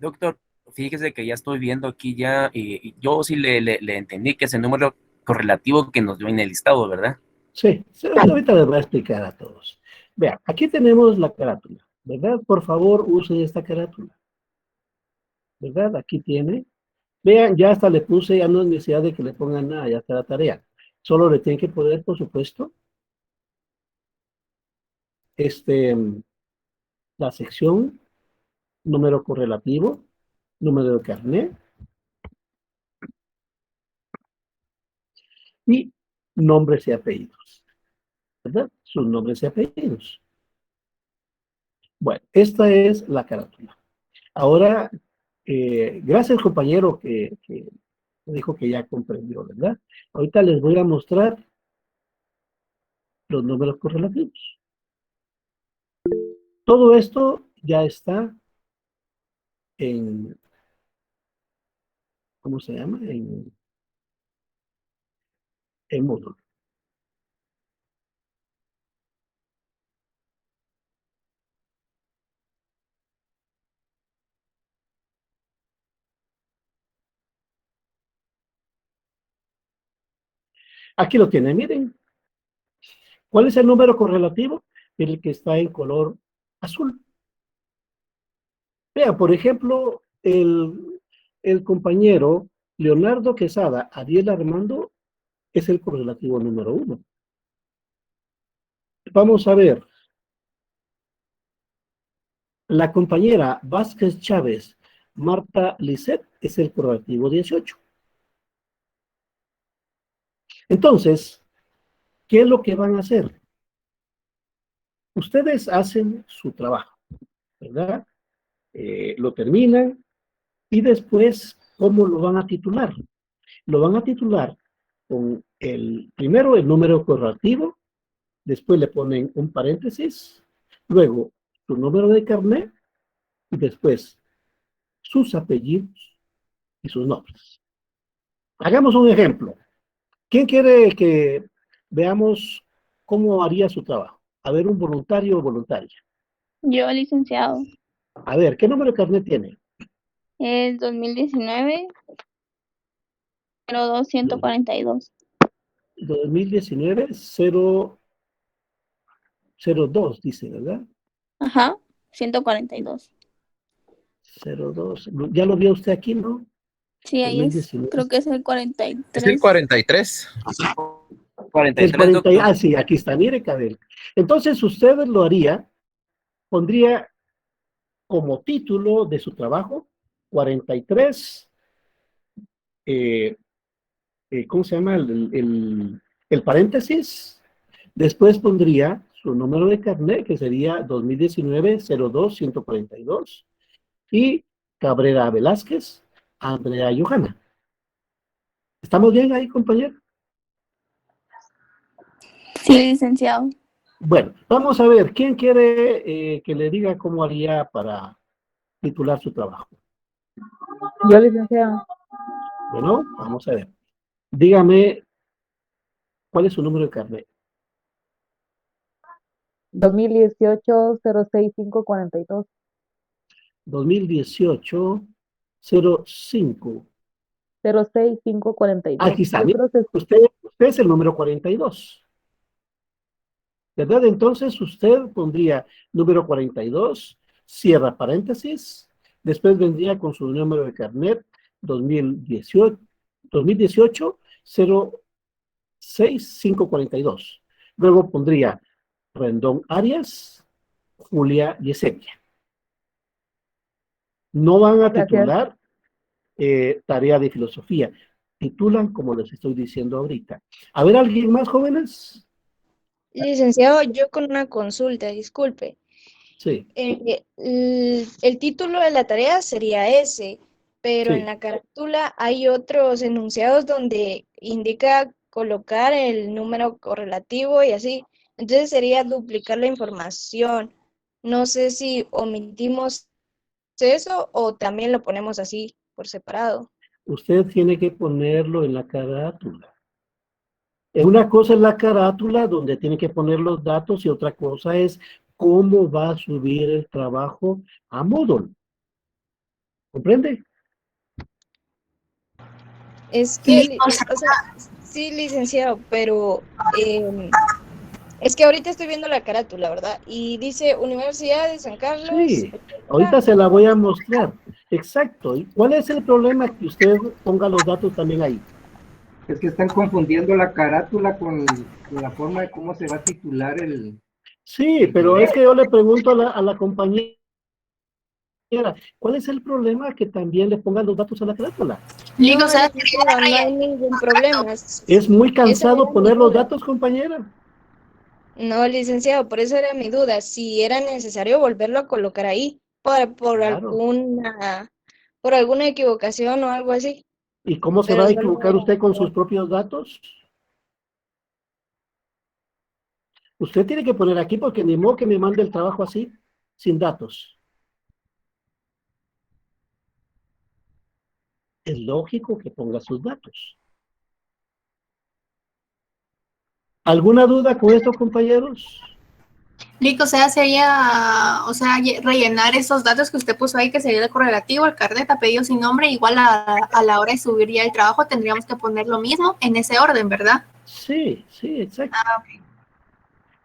Doctor, fíjese que ya estoy viendo aquí ya, yo sí le entendí que es el número correlativo que nos dio en el listado, ¿verdad? Sí, ahorita les voy a explicar a todos. Vean, aquí tenemos la carátula, ¿verdad? Por favor, usen esta carátula, ¿verdad? Aquí tiene. Vean, ya hasta le puse, ya no es necesidad de que le pongan nada, ya está la tarea. Solo le tienen que poner, por supuesto, la sección, número correlativo, número de carnet y nombres y apellidos, ¿verdad? Sus nombres y apellidos. Bueno, esta es la carátula. Ahora, gracias compañero que dijo que ya comprendió, ¿verdad? Ahorita les voy a mostrar los números correlativos. Todo esto ya está en, ¿cómo se llama? En Moodle. Aquí lo tienen, miren. ¿Cuál es el número correlativo? El que está en color azul. Vean, por ejemplo, el compañero Leonardo Quesada, Ariel Armando, es el correlativo número 1. Vamos a ver. La compañera Vázquez Chávez, Marta Lisset, es el correlativo 18. Entonces, ¿qué es lo que van a hacer? Ustedes hacen su trabajo, ¿verdad? Lo terminan y después, ¿cómo lo van a titular? Lo van a titular con primero el número correlativo, después le ponen un paréntesis, luego su número de carnet y después sus apellidos y sus nombres. Hagamos un ejemplo. ¿Quién quiere que veamos cómo haría su trabajo? A ver, un voluntario o voluntaria. Yo, licenciado, A ver, ¿qué número de carnet tiene? el 2019 02-142. 2019 02, dice, ¿verdad? Ajá, 142. 02. ¿Ya lo vio usted aquí, no? Sí, ahí es, 2019. creo que es el Es el 43. 43. El 43, 40, doctor. sí, aquí está, mire, Cabel. Entonces usted lo haría, pondría como título de su trabajo 43, ¿cómo se llama? El paréntesis. Después pondría su número de carnet, que sería 2019-02-142, y Cabrera Velázquez, Andrea Johanna. ¿Estamos bien ahí, compañero? Sí, licenciado. Bueno, vamos a ver, ¿quién quiere que le diga cómo haría para titular su trabajo? Yo, licenciado. Bueno, vamos a ver. Dígame, ¿cuál es su número de carnet? 2018-06542. 2018-05. 06542. Aquí está, Yo mire, creo que usted es el número 42, ¿verdad? Entonces usted pondría número 42, cierra paréntesis, después vendría con su número de carnet 2018-06542. Luego pondría Rendón Arias, Julia Yesenia. No van a gracias. titular tarea de filosofía. Titulan como les estoy diciendo ahorita. A ver, ¿alguien más, jóvenes? Licenciado, yo con una consulta, disculpe. Sí, El título de la tarea sería ese, pero en sí. la carátula hay otros enunciados donde indica colocar el número correlativo y así. Entonces sería duplicar la información. No sé si omitimos eso o también lo ponemos así por separado. Usted tiene que ponerlo en la carátula. Una cosa es la carátula donde tiene que poner los datos y otra cosa es cómo va a subir el trabajo a Moodle. ¿Comprende? Es Sí, que, o sea, sí, licenciado, pero es que ahorita estoy viendo la carátula, ¿verdad? Y dice Universidad de San Carlos, Sí, ahorita 80. se la voy a mostrar. Exacto. ¿Y cuál es el problema que usted ponga los datos también ahí? Es que están confundiendo la carátula con la forma de cómo se va a titular el Sí, pero video. es que yo le pregunto a la compañera, ¿cuál es el problema que también le pongan los datos a la carátula? No, licenciado, no hay ningún problema. Es muy Esa cansado era mi poner los duda. datos, compañera. No, licenciado, por eso era mi duda, si era necesario volverlo a colocar ahí Claro. por alguna equivocación o algo así. ¿Y cómo se va Pero a solo equivocar era usted con sus eso. propios datos? Usted tiene que poner aquí porque ni modo que me mande el trabajo así, sin datos. Es lógico que ponga sus datos. ¿Alguna duda con esto, compañeros? Lico, o sea, sería, o sea, rellenar esos datos que usted puso ahí, que sería el correlativo, el carnet, apellido sin nombre, igual a la hora de subir ya el trabajo tendríamos que poner lo mismo en ese orden, ¿verdad? Sí, sí, exacto. Ah, ok.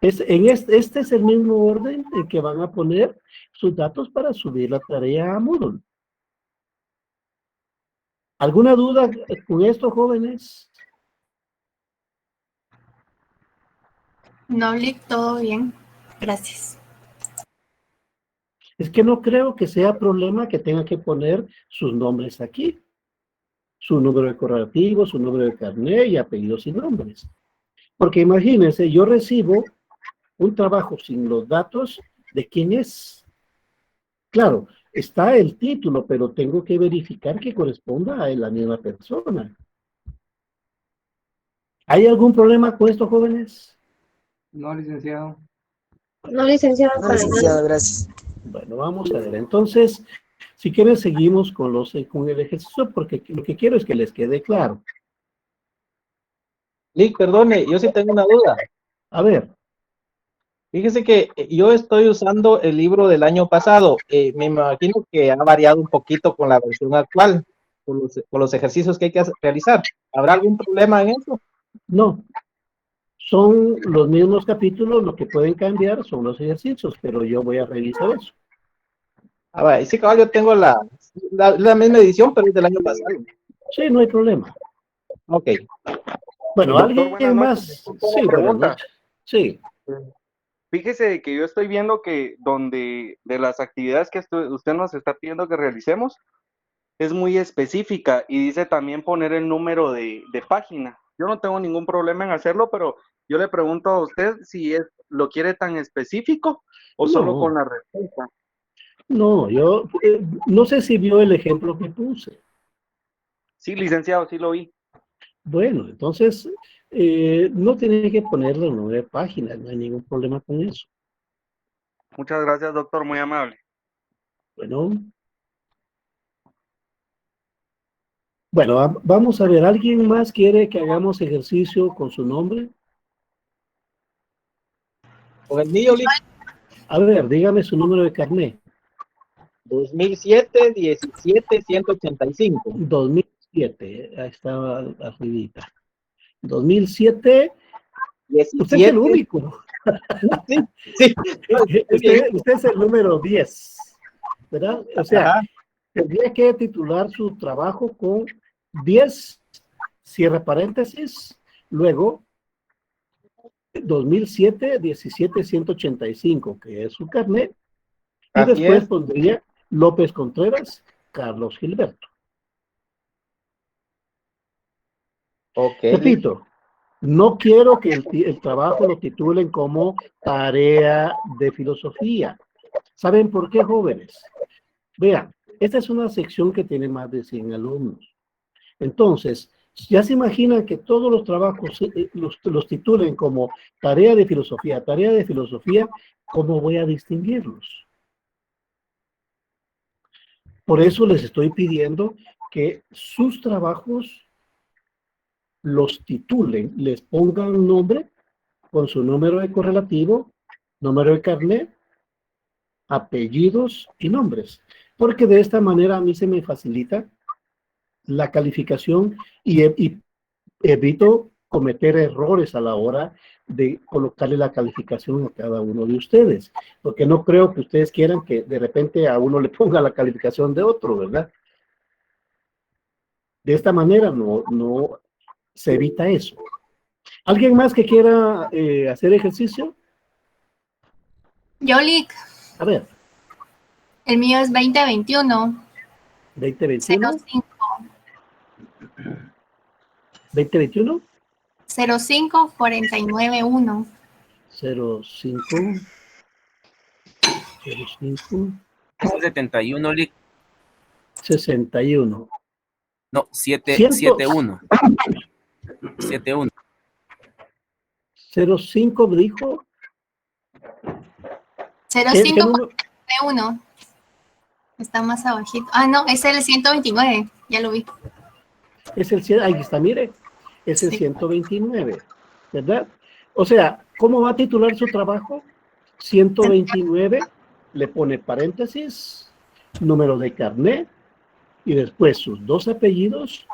Este es el mismo orden en que van a poner sus datos para subir la tarea a Moodle. ¿Alguna duda con esto, jóvenes? No, Lick, todo bien. Gracias. Es que no creo que sea problema que tenga que poner sus nombres aquí. Su número de correlativo, su número de carnet y apellidos y nombres. Porque imagínense, yo recibo un trabajo sin los datos de quién es. Claro, está el título, pero tengo que verificar que corresponda a la misma persona. ¿Hay algún problema con esto, jóvenes? No, licenciado. No, licenciado, No, para nada. licenciado, gracias. Bueno, vamos a ver. Entonces, si quieren, seguimos con el ejercicio, porque lo que quiero es que les quede claro. Lick, perdone, yo sí tengo una duda. A ver, Fíjese que yo estoy usando el libro del año pasado. Me imagino que ha variado un poquito con la versión actual. por los ejercicios que hay que realizar. ¿Habrá algún problema en eso? No, son los mismos capítulos, lo que pueden cambiar son los ejercicios, pero yo voy a revisar eso. Ah, vaya, sí, cabal, yo tengo la misma edición, pero es del año pasado. Sí, no hay problema. Ok. Bueno, Doctor, buenas ¿alguien noches. más? Tengo Sí, una buenas pregunta. noches. Sí, Fíjese que yo estoy viendo que donde de las actividades que usted nos está pidiendo que realicemos es muy específica y dice también poner el número de página. Yo no tengo ningún problema en hacerlo, pero yo le pregunto a usted si lo quiere tan específico o solo No. con la respuesta. no, yo no sé si vio el ejemplo que puse. Sí, licenciado, sí lo vi. Bueno, entonces no tiene que ponerle 9 páginas, no hay ningún problema con eso. Muchas gracias, doctor, muy amable. Bueno, vamos a ver, ¿alguien más quiere que hagamos ejercicio con su nombre? Con el mío, A ver, dígame su número de carnet. 2007 17 185. 2007, ahí estaba arribita. 2007, 17. usted es el único. Sí. Usted es el número 10, ¿verdad? O sea, Ajá. tendría que titular su trabajo con 10, cierre paréntesis, luego 2007 17 185, que es su carnet, y Así después es. pondría López Contreras, Carlos Gilberto. Ok. Repito, no quiero que el trabajo lo titulen como tarea de filosofía. ¿Saben por qué, jóvenes? Vean, esta es una sección que tiene más de 100 alumnos. Entonces, ya se imaginan que todos los trabajos los titulen como tarea de filosofía, ¿cómo voy a distinguirlos? Por eso les estoy pidiendo que sus trabajos los titulen, les pongan nombre con su número de correlativo, número de carnet, apellidos y nombres. Porque de esta manera a mí se me facilita la calificación y evito cometer errores a la hora de colocarle la calificación a cada uno de ustedes. Porque no creo que ustedes quieran que de repente a uno le ponga la calificación de otro, ¿verdad? De esta manera no se evita eso. ¿Alguien más que quiera hacer ejercicio? Yolik, A ver, el mío es 2021 2021, 05 2021, 05 491. 05, 05, 71, 61. no, 100, 71. 71. 05 dijo. 05 491. Está más abajito. Ah, no, es el 129. Ya lo vi. Es el 100, ahí está, mire, es el Sí. 129, ¿verdad? O sea, ¿cómo va a titular su trabajo? 129, le pone paréntesis, número de carnet, y después sus 2 apellidos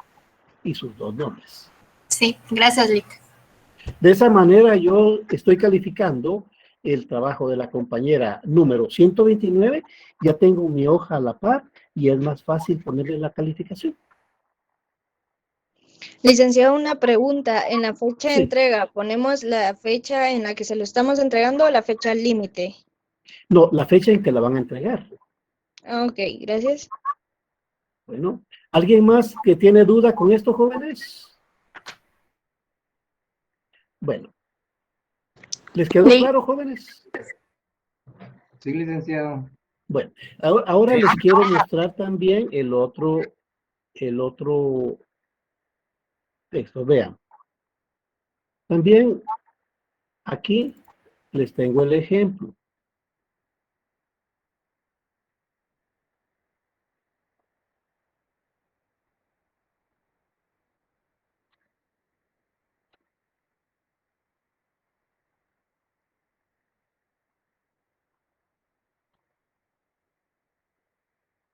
y sus 2 nombres. Sí, gracias, Lick. De esa manera yo estoy calificando el trabajo de la compañera número 129, ya tengo mi hoja a la par y es más fácil ponerle la calificación. Licenciado, una pregunta. En la fecha de Sí. entrega, ¿ponemos la fecha en la que se lo estamos entregando o la fecha límite? No, la fecha en que la van a entregar. Ok, gracias. Bueno, ¿alguien más que tiene duda con esto, jóvenes? Bueno, ¿les quedó claro, jóvenes? Sí, licenciado. Bueno, ahora les quiero mostrar también el otro texto. Vean. También aquí les tengo el ejemplo.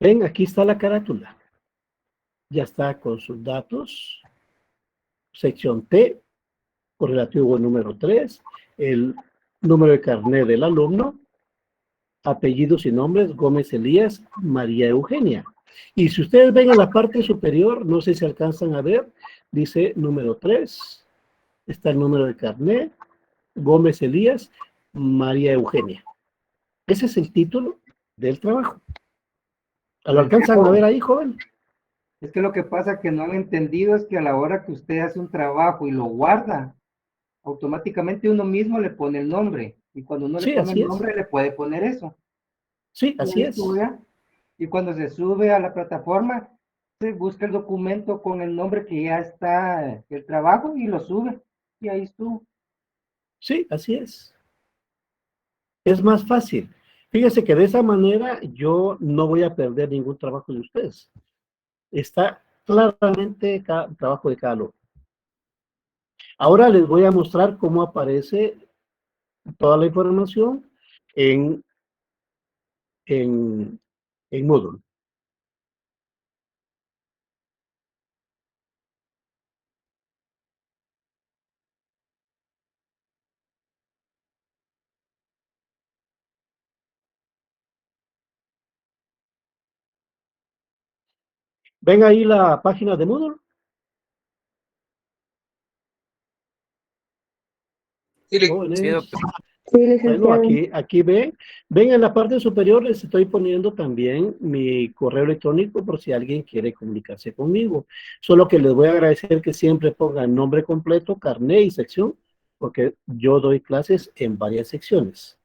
Ven, aquí está la carátula. ya está con sus datos. Sección T, correlativo número 3, el número de carnet del alumno, apellidos y nombres, Gómez Elías, María Eugenia. Y si ustedes ven en la parte superior, no sé si alcanzan a ver, dice número 3, está el número de carnet, Gómez Elías, María Eugenia. Ese es el título del trabajo. ¿Lo alcanzan a ver ahí, joven? Es que lo que pasa que no han entendido es que a la hora que usted hace un trabajo y lo guarda, automáticamente uno mismo le pone el nombre. Y cuando uno Sí, le pone así el es. nombre, le puede poner eso. Sí, Y así ahí es. sube, y cuando se sube a la plataforma, se busca el documento con el nombre que ya está el trabajo y lo sube. Y ahí estuvo. Sí, así es. Es más fácil. Fíjese que de esa manera yo no voy a perder ningún trabajo de ustedes. Está claramente cada trabajo de cada alumno. Ahora les voy a mostrar cómo aparece toda la información en Moodle. ¿Ven ahí la página de Moodle? Jóvenes. Sí, doctor. Bueno, aquí ven en la parte superior les estoy poniendo también mi correo electrónico por si alguien quiere comunicarse conmigo. Solo que les voy a agradecer que siempre pongan nombre completo, carnet y sección, porque yo doy clases en varias secciones.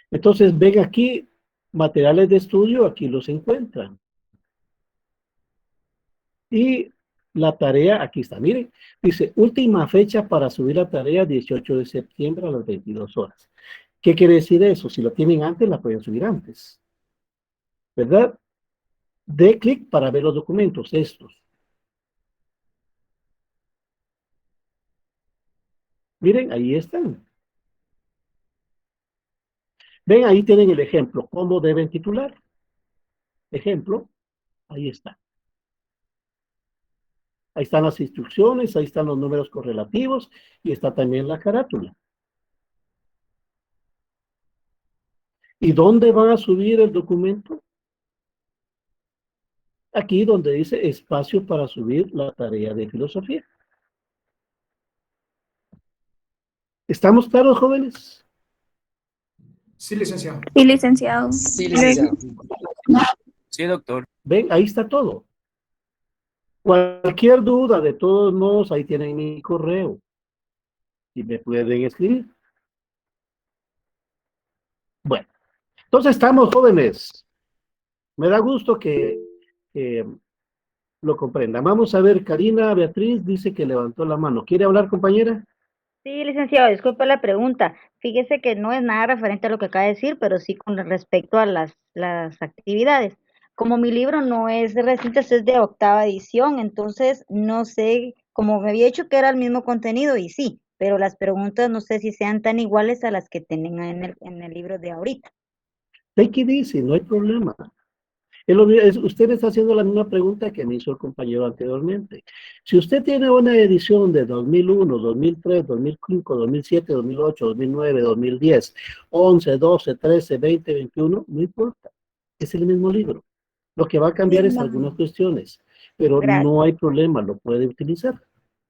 Entonces ven aquí, materiales de estudio, aquí los encuentran. Y la tarea, aquí está, miren, dice, última fecha para subir la tarea, 18 de septiembre a las 22 horas. ¿Qué quiere decir eso? Si lo tienen antes, la pueden subir antes. ¿Verdad? Dé clic para ver los documentos, estos. Miren, ahí están. Ven, ahí tienen el ejemplo, cómo deben titular. Ejemplo, ahí está. Ahí están las instrucciones, ahí están los números correlativos y está también la carátula. ¿Y dónde van a subir el documento? Aquí donde dice espacio para subir la tarea de filosofía. ¿Estamos claros, jóvenes? Sí, licenciado. Sí, licenciado. Sí, licenciado. Sí, doctor. Ven, ahí está todo. Cualquier duda, de todos modos, ahí tienen mi correo. Y me pueden escribir. Bueno, entonces estamos, jóvenes. Me da gusto que lo comprendan. Vamos a ver, Karina Beatriz dice que levantó la mano. ¿Quiere hablar, compañera? Sí, licenciado, disculpe la pregunta. Fíjese que no es nada referente a lo que acaba de decir, pero sí con respecto a las actividades. Como mi libro no es reciente, es de 8ª edición, entonces no sé, como me había dicho que era el mismo contenido, y sí, pero las preguntas no sé si sean tan iguales a las que tienen en el libro de ahorita. Take it easy, no hay problema. Usted está haciendo la misma pregunta que me hizo el compañero anteriormente. Si usted tiene una edición de 2001, 2003, 2005, 2007, 2008, 2009, 2010, 11, 12, 13, 20, 21, no importa. Es el mismo libro. Lo que va a cambiar es algunas cuestiones, pero Gracias. no hay problema, lo puede utilizar.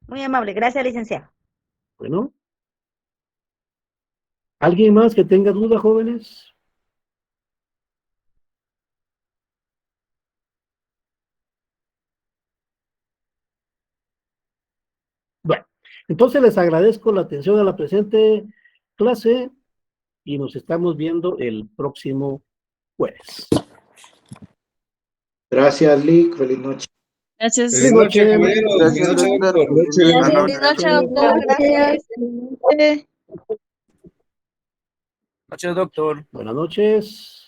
Muy amable, gracias, licenciado. Bueno. ¿Alguien más que tenga duda, jóvenes? Bueno, entonces les agradezco la atención a la presente clase y nos estamos viendo el próximo jueves. Gracias, Lick. Feliz noche. Gracias. Feliz noche, compañeros. Gracias, Feliz noche, Héctor. doctor. Feliz noche, doctor. Gracias. Noches, doctor. Buenas noches.